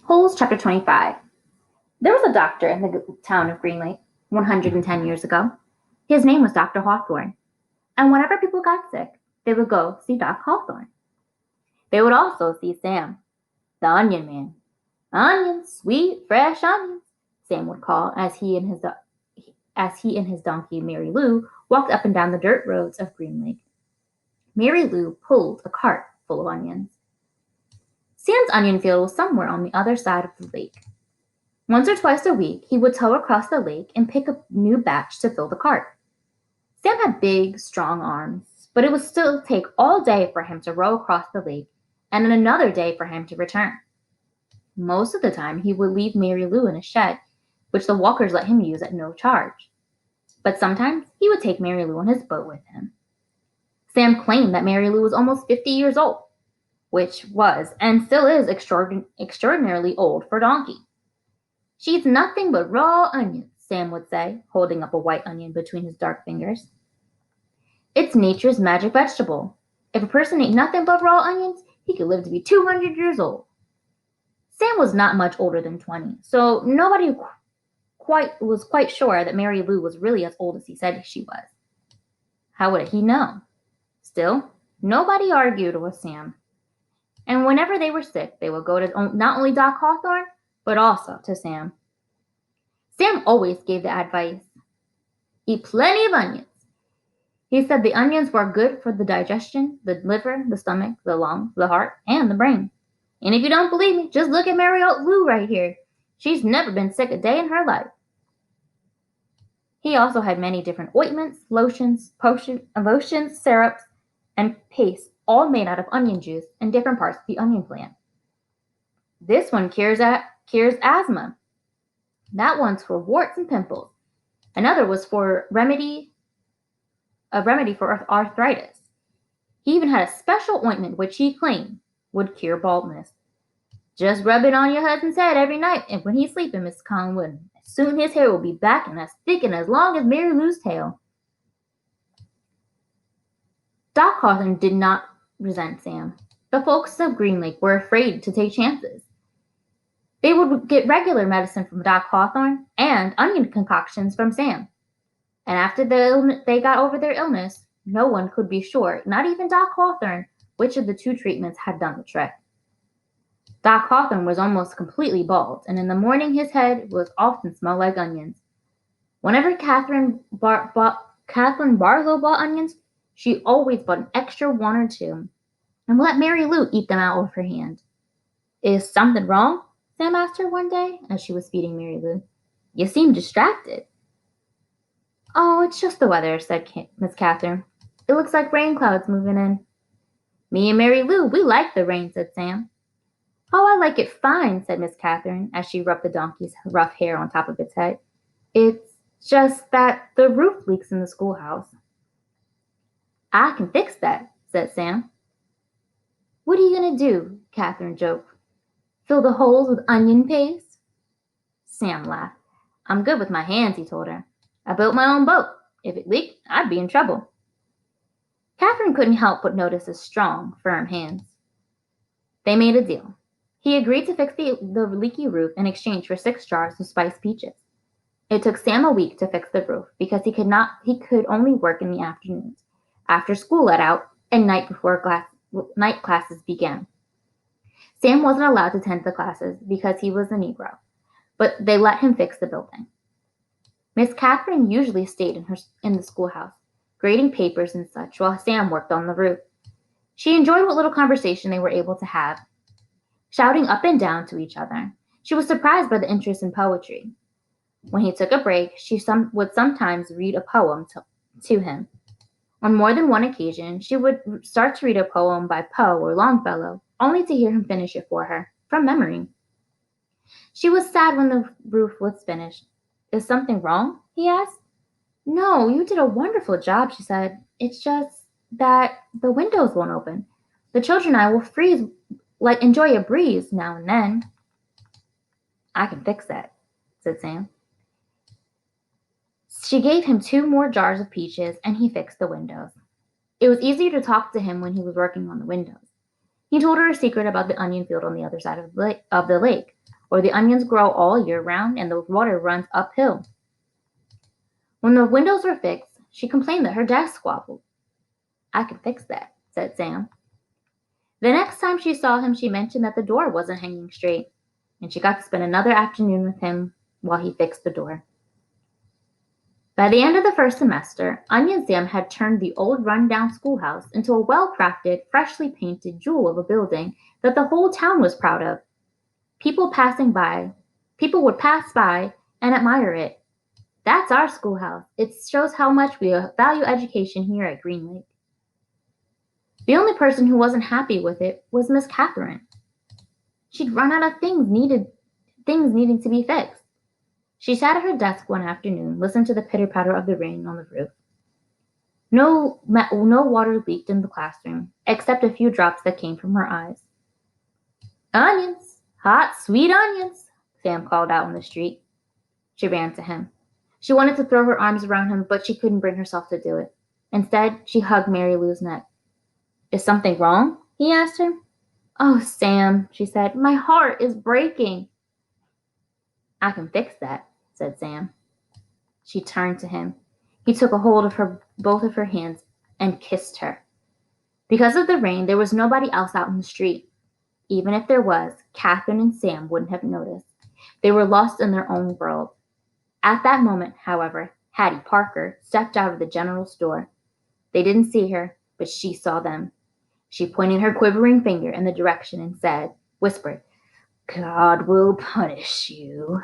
Holes, Chapter 25. There was a doctor in the town of Green Lake 110 years ago. His name was Dr. Hawthorne, and whenever people got sick, they would go see Doc Hawthorne. They would also see Sam, the onion man. Onions, sweet, fresh onions, Sam would call as he and his donkey Mary Lou walked up and down the dirt roads of Green Lake. Mary Lou pulled a cart full of onions. Sam's onion field was somewhere on the other side of the lake. Once or twice a week, he would tow across the lake and pick a new batch to fill the cart. Sam had big, strong arms, but it would still take all day for him to row across the lake and then another day for him to return. Most of the time, he would leave Mary Lou in a shed, which the walkers let him use at no charge. But sometimes he would take Mary Lou on his boat with him. Sam claimed that Mary Lou was almost 50 years old, which was and still is extraordinarily old for a donkey. She eats nothing but raw onions, Sam would say, holding up a white onion between his dark fingers. It's nature's magic vegetable. If a person ate nothing but raw onions, he could live to be 200 years old. Sam was not much older than 20, so nobody was quite sure that Mary Lou was really as old as he said she was. How would he know? Still, nobody argued with Sam. And whenever they were sick, they would go to not only Doc Hawthorne, but also to Sam. Sam always gave the advice, eat plenty of onions. He said the onions were good for the digestion, the liver, the stomach, the lungs, the heart, and the brain. And if you don't believe me, just look at Mary Lou right here. She's never been sick a day in her life. He also had many different ointments, lotions, potions, syrups, and pastes, all made out of onion juice and different parts of the onion plant. This one cures asthma. That one's for warts and pimples. Another was for a remedy for arthritis. He even had a special ointment which he claimed would cure baldness. Just rub it on your husband's head every night, and when he's sleeping, Mrs. Collingwood, soon his hair will be back and as thick and as long as Mary Lou's tail. Doc Hawthorne did not resent Sam. The folks of Green Lake were afraid to take chances. They would get regular medicine from Doc Hawthorne and onion concoctions from Sam. And after they got over their illness, no one could be sure, not even Doc Hawthorne, which of the two treatments had done the trick. Doc Hawthorne was almost completely bald, and in the morning his head would often smell like onions. Whenever Catherine Barlow bought onions, she always bought an extra one or two and let Mary Lou eat them out of her hand. Is something wrong? Sam asked her one day as she was feeding Mary Lou. You seem distracted. Oh, it's just the weather, said Miss Catherine. It looks like rain clouds moving in. Me and Mary Lou, we like the rain, said Sam. Oh, I like it fine, said Miss Catherine as she rubbed the donkey's rough hair on top of its head. It's just that the roof leaks in the schoolhouse. I can fix that, said Sam. What are you going to do? Catherine joked. Fill the holes with onion paste? Sam laughed. I'm good with my hands, he told her. I built my own boat. If it leaked, I'd be in trouble. Catherine couldn't help but notice his strong, firm hands. They made a deal. He agreed to fix the leaky roof in exchange for 6 jars of spiced peaches. It took Sam a week to fix the roof because he could only work in the afternoons, after school let out, and night classes began. Sam wasn't allowed to attend the classes because he was a Negro, but they let him fix the building. Miss Catherine usually stayed in the schoolhouse, grading papers and such, while Sam worked on the roof. She enjoyed what little conversation they were able to have, shouting up and down to each other. She was surprised by the interest in poetry. When he took a break, she would sometimes read a poem to him. On more than one occasion, she would start to read a poem by Poe or Longfellow, only to hear him finish it for her, from memory. She was sad when the roof was finished. Is something wrong? He asked. No, you did a wonderful job, she said. It's just that the windows won't open. The children and I will enjoy a breeze now and then. I can fix that, said Sam. She gave him 2 more jars of peaches, and he fixed the windows. It was easier to talk to him when he was working on the windows. He told her a secret about the onion field on the other side of the lake. or the onions grow all year round and the water runs uphill. When the windows were fixed, she complained that her desk squabbled. I can fix that, said Sam. The next time she saw him, she mentioned that the door wasn't hanging straight, and she got to spend another afternoon with him while he fixed the door. By the end of the first semester, Onion Sam had turned the old run-down schoolhouse into a well-crafted, freshly painted jewel of a building that the whole town was proud of. People would pass by and admire it. That's our schoolhouse. It shows how much we value education here at Green Lake. The only person who wasn't happy with it was Miss Catherine. She'd run out of things needing to be fixed. She sat at her desk one afternoon, listened to the pitter-patter of the rain on the roof. No water leaked in the classroom, except a few drops that came from her eyes. Onions! Hot, sweet onions! Sam called out on the street. She ran to him. She wanted to throw her arms around him, but she couldn't bring herself to do it. Instead, she hugged Mary Lou's neck. Is something wrong? He asked her. Oh, Sam, she said, my heart is breaking. I can fix that, said Sam. She turned to him. He took a hold of both of her hands and kissed her. Because of the rain, there was nobody else out in the street. Even if there was, Catherine and Sam wouldn't have noticed. They were lost in their own world. At that moment, however, Hattie Parker stepped out of the general store. They didn't see her, but she saw them. She pointed her quivering finger in the direction and whispered, God will punish you.